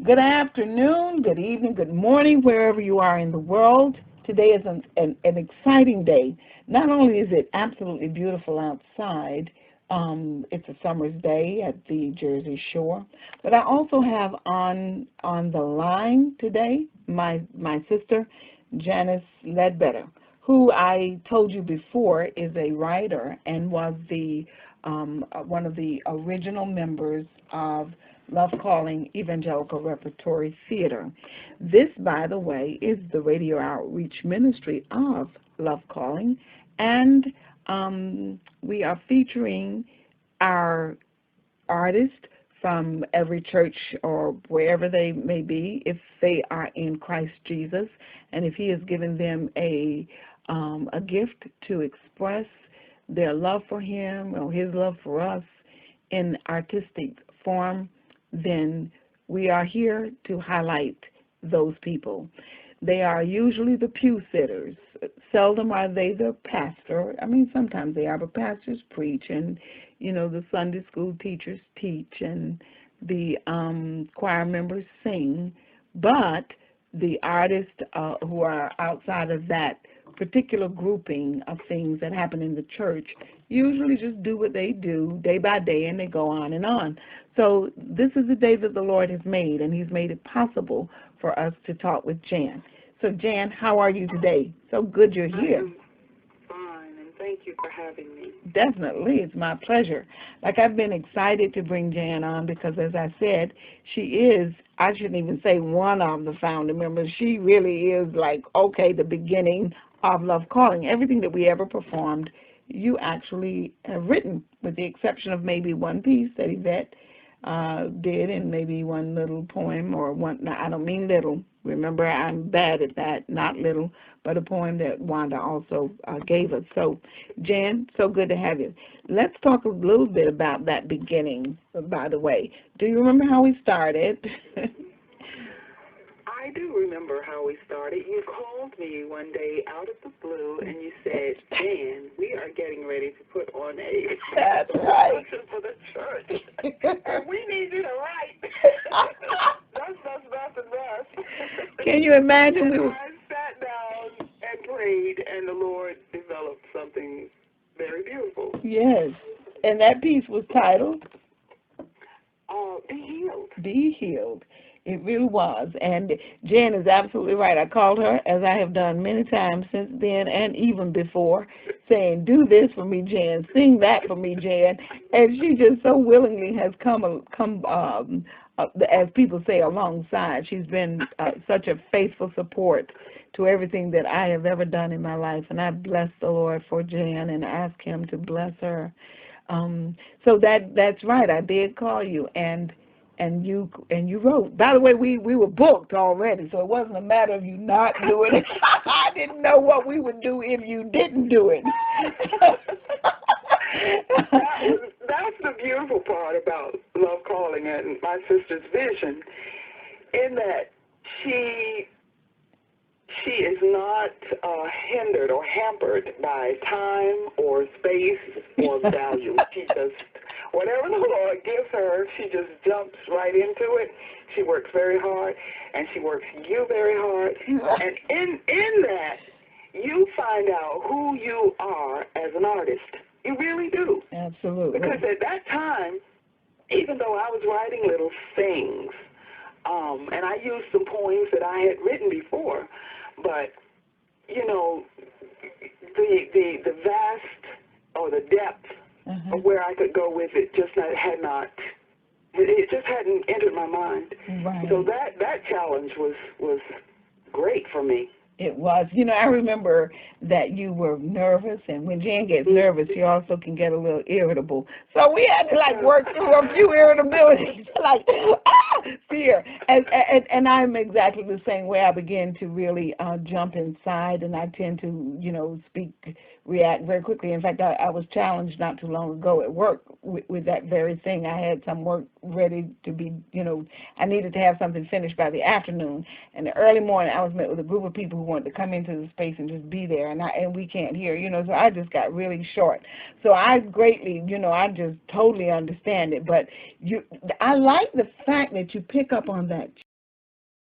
Good afternoon, good evening, good morning, wherever you are in the world. Today is an exciting day. Not only is it absolutely beautiful outside, it's a summer's day at the Jersey Shore, but I also have on the line today my sister, Janice Ledbetter, who I told you before is a writer and was the one of the original members of Love Calling Evangelical Repertory Theater. This, by the way, is the radio outreach ministry of Love Calling, and we are featuring our artists from every church or wherever they may be, if they are in Christ Jesus, and if He has given them a gift to express their love for Him or His love for us in artistic form, then we are here to highlight those people. They are usually the pew sitters. Seldom are they the pastor. I mean, sometimes they are, but pastors preach, and, the Sunday school teachers teach, and the choir members sing. But the artists who are outside of that particular grouping of things that happen in the church usually just do what they do day by day, and they go on and on. So this is the day that the Lord has made, and He's made it possible for us to talk with Jan. So Jan, how are you today? So good you're here. I'm fine, and thank you for having me. Definitely, it's my pleasure. Like, I've been excited to bring Jan on because, as I said, she is, I shouldn't even say one of the founder members. She really is the beginning of Love Calling. Everything that we ever performed, you actually have written, with the exception of maybe one piece that Yvette did, and maybe one little poem, or one, no, I don't mean little. Remember, I'm bad at that, not little, but a poem that Wanda also gave us. So, Jan, so good to have you. Let's talk a little bit about that beginning, by the way. Do you remember how we started? I do remember how we started. You called me one day out of the blue, and you said, Jan, we are getting ready to put on a That's right. production for the church, and we need you to write. Thus. Can you imagine? I sat down and prayed, and the Lord developed something very beautiful. Yes, and that piece was titled Be Healed. Be Healed. It really was. And Jan is absolutely right. I called her, as I have done many times since then and even before, saying, do this for me, Jan. Sing that for me, Jan. And she just so willingly has come as people say, alongside. She's been such a faithful support to everything that I have ever done in my life. And I bless the Lord for Jan and ask Him to bless her. So that's right. I did call you, and you wrote. By the way, we were booked already, so it wasn't a matter of you not doing it. I didn't know what we would do if you didn't do it. That's the beautiful part about Love Calling and my sister's vision, in that she is not hindered or hampered by time or space or value. She just, whatever the Lord gives her, she just jumps right into it. She works very hard, and she works you very hard. And in that, you find out who you are as an artist. You really do. Absolutely. Because at that time, even though I was writing little things, and I used some poems that I had written before, but, the vast or the depth of where I could go with it just hadn't entered my mind. Right. So that challenge was great for me. It was. I remember that you were nervous, and when Jan gets nervous, she also can get a little irritable. So we had to work through a few irritabilities, fear. And I'm exactly the same way. I begin to really jump inside, and I tend to, react very quickly. In fact, I was challenged not too long ago at work with that very thing. I had some work ready to be, I needed to have something finished by the afternoon. And the early morning, I was met with a group of people who wanted to come into the space and just be there, and we can't hear, so I just got really short. So I greatly, I just totally understand it. But I like the fact that you pick up on that